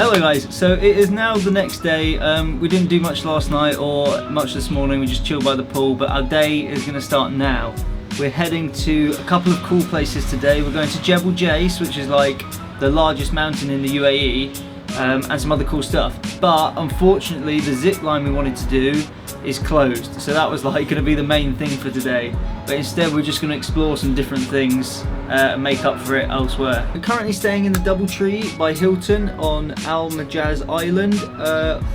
Hello guys, so it is now the next day. We didn't do much last night or much this morning, we just chilled by the pool, but our day is going to start now. We're heading to a couple of cool places today. We're going to Jebel Jais, which is like the largest mountain in the UAE, and some other cool stuff. But unfortunately the zip line we wanted to do is closed, so that was like going to be the main thing for today. But instead we're just going to explore some different things and make up for it elsewhere. We're currently staying in the Doubletree by Hilton on Al Majaz Island.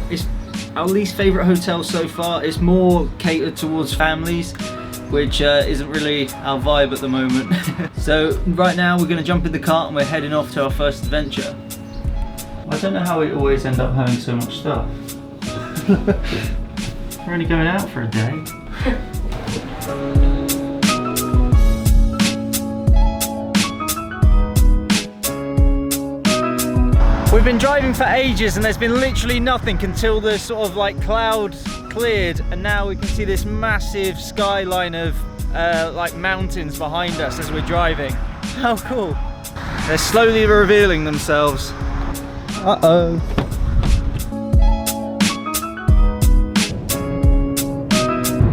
It's our least favourite hotel so far. It's more catered towards families, which isn't really our vibe at the moment. So right now we're going to jump in the car and we're heading off to our first adventure. I don't know how we always end up having so much stuff. We're only going out for a day. We've been driving for ages and there's been literally nothing until the sort of like clouds cleared, and now we can see this massive skyline of like mountains behind us as we're driving. How cool. They're slowly revealing themselves. Uh-oh.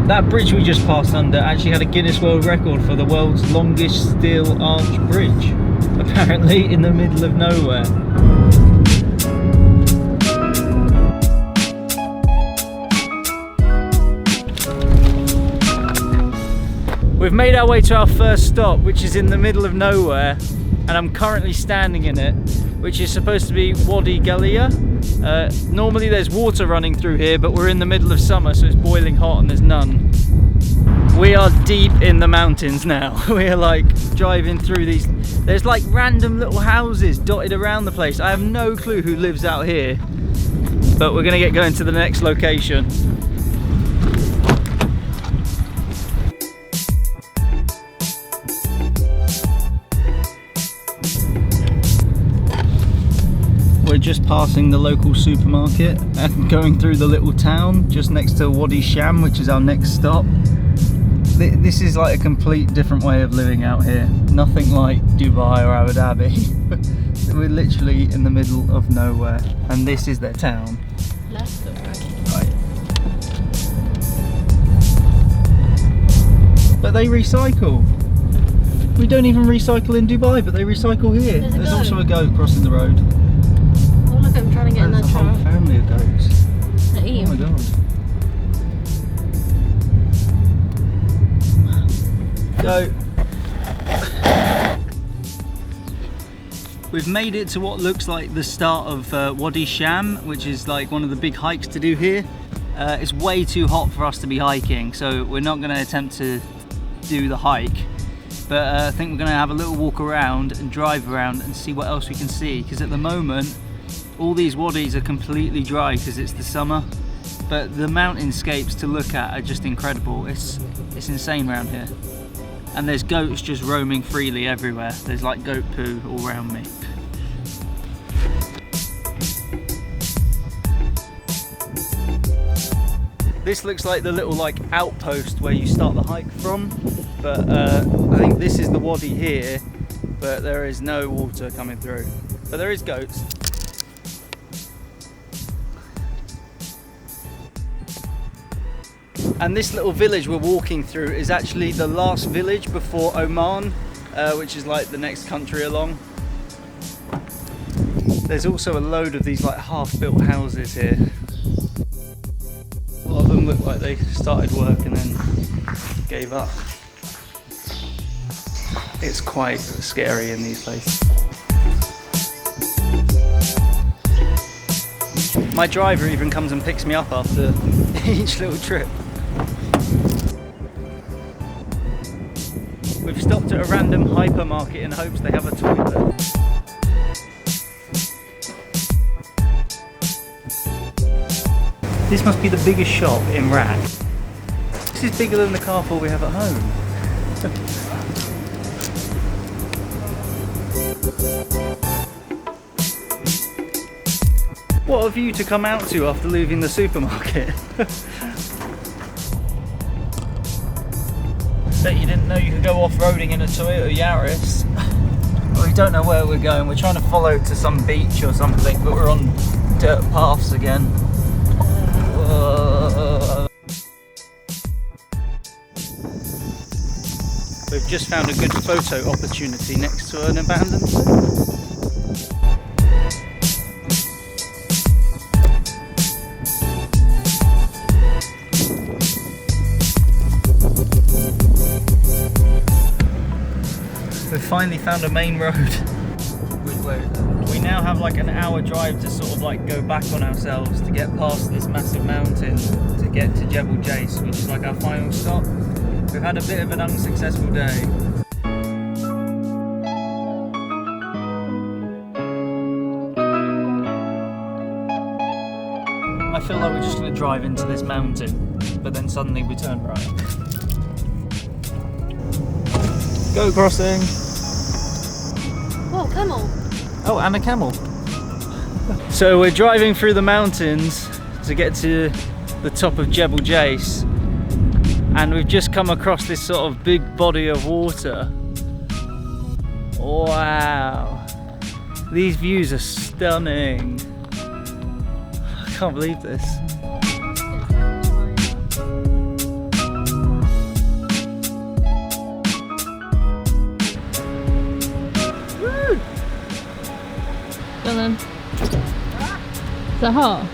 That bridge we just passed under actually had a Guinness World Record for the world's longest steel arch bridge, apparently in the middle of nowhere. We've made our way to our first stop, which is in the middle of nowhere, and I'm currently standing in it, which is supposed to be Wadi Galia. Normally there's water running through here, but we're in the middle of summer, so it's boiling hot and there's none. We are deep in the mountains now. We're like driving through these, there's like random little houses dotted around the place. I have no clue who lives out here, but we're gonna get going to the next location. We're just passing the local supermarket and going through the little town just next to Wadi Sham, which is our next stop. This is like a complete different way of living out here. Nothing like Dubai or Abu Dhabi. We're literally in the middle of nowhere, and this is their town. Right. But they recycle. We don't even recycle in Dubai, but they recycle here. There's also a goat crossing the road. I'm trying to get in that truck. There's a whole family of goats. Oh my god. So we've made it to what looks like the start of Wadi Sham, which is like one of the big hikes to do here. It's way too hot for us to be hiking, so we're not going to attempt to do the hike. But I think we're going to have a little walk around and drive around and see what else we can see, because at the moment all these wadis are completely dry because it's the summer, but the mountainscapes to look at are just incredible. It's insane around here, and there's goats just roaming freely everywhere. There's like goat poo all around me. This looks like the little like outpost where you start the hike from, but I think this is the wadi here, but there is no water coming through, but there is goats. And this little village we're walking through is actually the last village before Oman, which is like the next country along. There's also a load of these like half-built houses here. A lot of them look like they started work and then gave up. It's quite scary in these places. My driver even comes and picks me up after each little trip. We've stopped at a random hypermarket in hopes they have a toilet. This must be the biggest shop in Rak. This is bigger than the Carrefour we have at home. What a view to come out to after leaving the supermarket. Bet you didn't know you could go off-roading in a Toyota Yaris. Oh, we don't know where we're going. We're trying to follow to some beach or something, but we're on dirt paths again. We've just found a good photo opportunity next to an abandoned city. We've finally found a main road. We now have like an hour drive to sort of like go back on ourselves to get past this massive mountain to get to Jebel Jais, which is like our final stop. We've had a bit of an unsuccessful day. I feel like we're just going to drive into this mountain, but then suddenly we turn right. Go crossing! Oh, camel. Oh, and a camel. So we're driving through the mountains to get to the top of Jebel Jais, and we've just come across this sort of big body of water. Wow, these views are stunning. I can't believe this. Woo! Go then. Is that hot?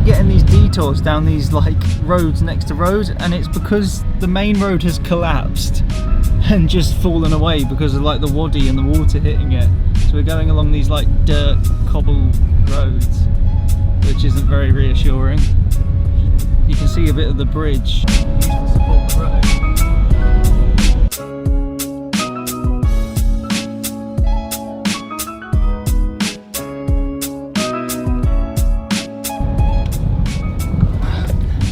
Getting these detours down these like roads next to roads, and it's because the main road has collapsed and just fallen away because of like the wadi and the water hitting it. So we're going along these like dirt cobble roads, which isn't very reassuring. You can see a bit of the bridge used to support the road.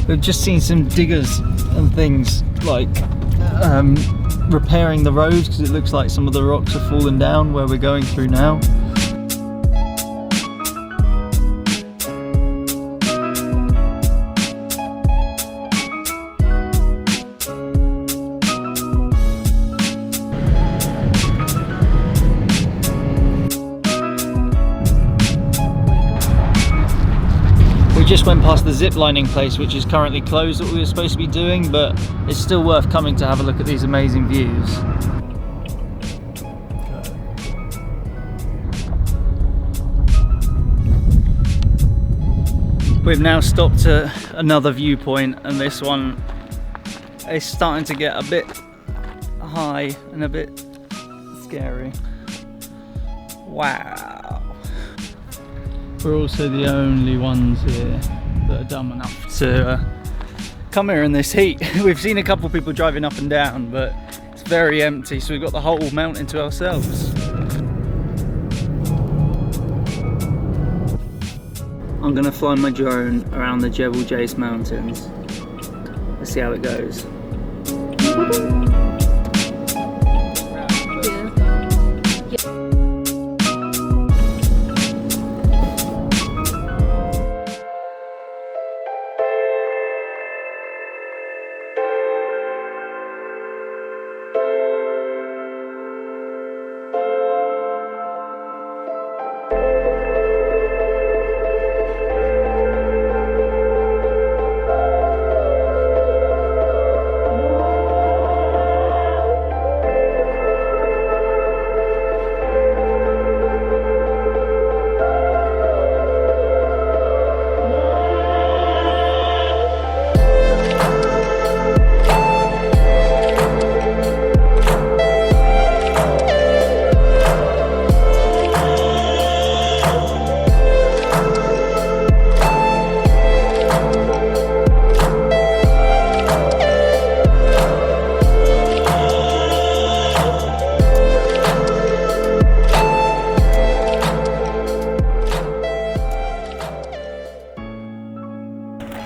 We've just seen some diggers and things like repairing the road because it looks like some of the rocks have fallen down where we're going through now. Just went past the zip lining place, which is currently closed, that we were supposed to be doing, but it's still worth coming to have a look at these amazing views. We've now stopped at another viewpoint, and this one is starting to get a bit high and a bit scary. Wow. We're also the only ones here that are dumb enough to come here in this heat. We've seen a couple of people driving up and down, but it's very empty, so we've got the whole mountain to ourselves. I'm gonna fly my drone around the Jebel Jais mountains. Let's see how it goes.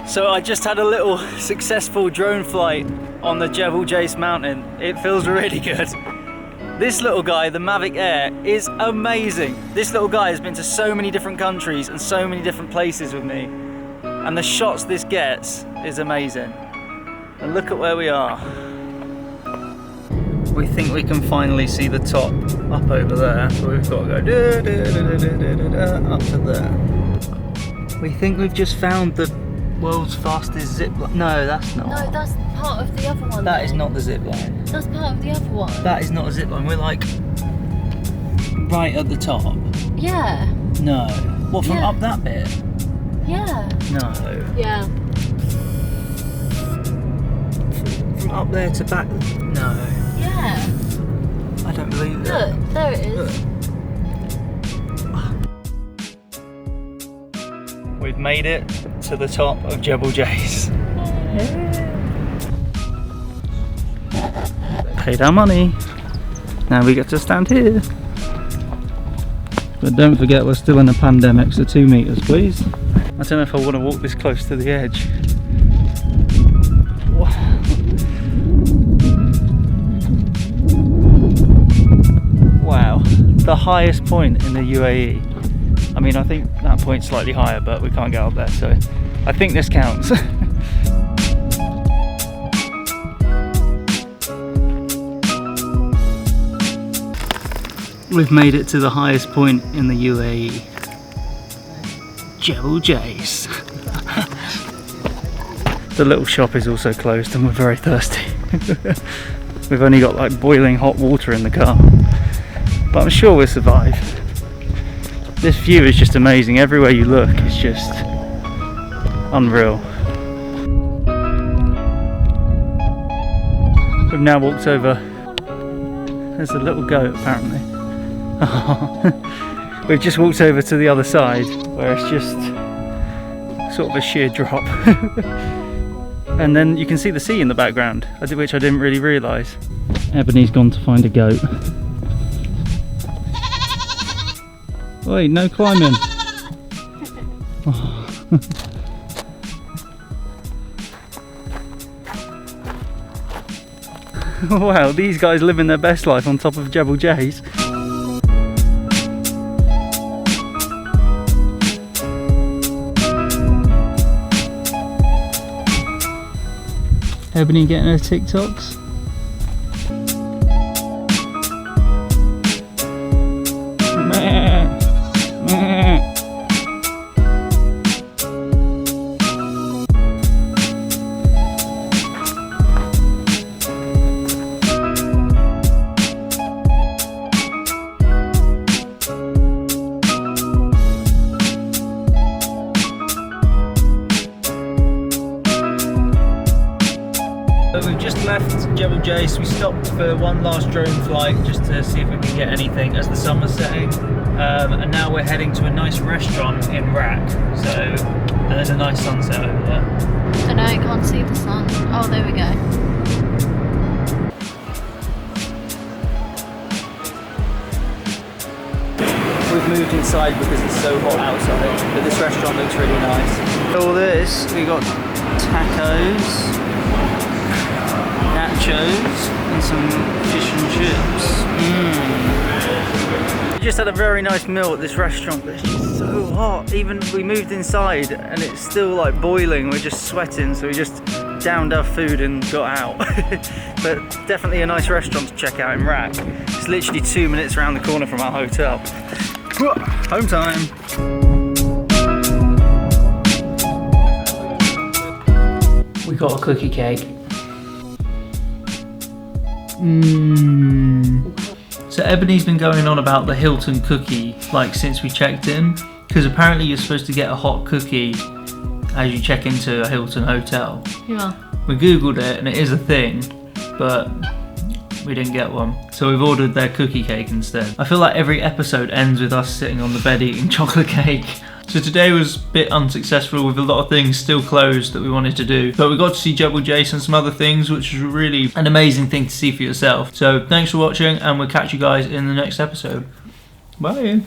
So I just had a little successful drone flight on the Jebel Jais mountain. It feels really good. This little guy, the Mavic Air, is amazing. This little guy has been to so many different countries and so many different places with me. And the shots this gets is amazing. And look at where we are. We think we can finally see the top up over there, so we've got to go up to there. We think we've just found the world's fastest zip line. No, that's not. No, that's part of the other one. That is not the zip line. That's part of the other one. That is not a zip line. We're like right at the top. Yeah. No. What, from Yeah. up that bit? Yeah. No. Yeah. From up there to back? No. Yeah. I don't believe that. Look, there it is. We've made it to the top of Jebel Jais. Paid our money. Now we get to stand here. But don't forget we're still in a pandemic, so 2 meters please. I don't know if I want to walk this close to the edge. Wow, the highest point in the UAE. I mean, I think that point's slightly higher, but we can't get up there, so I think this counts. We've made it to the highest point in the UAE. Jebel Jais. The little shop is also closed and we're very thirsty. We've only got like boiling hot water in the car. But I'm sure we'll survive. This view is just amazing. Everywhere you look, it's just unreal. We've now walked over. There's a little goat apparently. We've just walked over to the other side where it's just sort of a sheer drop. And then you can see the sea in the background, which I didn't really realise. Ebony's gone to find a goat. Wait, no climbing. Wow, these guys living their best life on top of Jebel Jais. Ebony getting her TikToks. We've just left Jebel Jais. We stopped for one last drone flight just to see if we can get anything as the sun was setting. And now we're heading to a nice restaurant in Iraq. And there's a nice sunset over there. I know, I can't see the sun. Oh, there we go. We've moved inside because it's so hot outside, but this restaurant looks really nice. All this, we got tacos, nachos, and some fish and chips. We just had a very nice meal at this restaurant, but it's just so hot. Even we moved inside and it's still like boiling, we're just sweating, so we just downed our food and got out. But definitely a nice restaurant to check out in Iraq. It's literally 2 minutes around the corner from our hotel. Home time. We got a cookie cake. So Ebony's been going on about the Hilton cookie like since we checked in, because apparently you're supposed to get a hot cookie as you check into a Hilton hotel. Yeah. We googled it and it is a thing, but we didn't get one. So we've ordered their cookie cake instead. I feel like every episode ends with us sitting on the bed eating chocolate cake. So today was a bit unsuccessful with a lot of things still closed that we wanted to do. But we got to see Jebel Jais and some other things, which was really an amazing thing to see for yourself. So thanks for watching and we'll catch you guys in the next episode. Bye.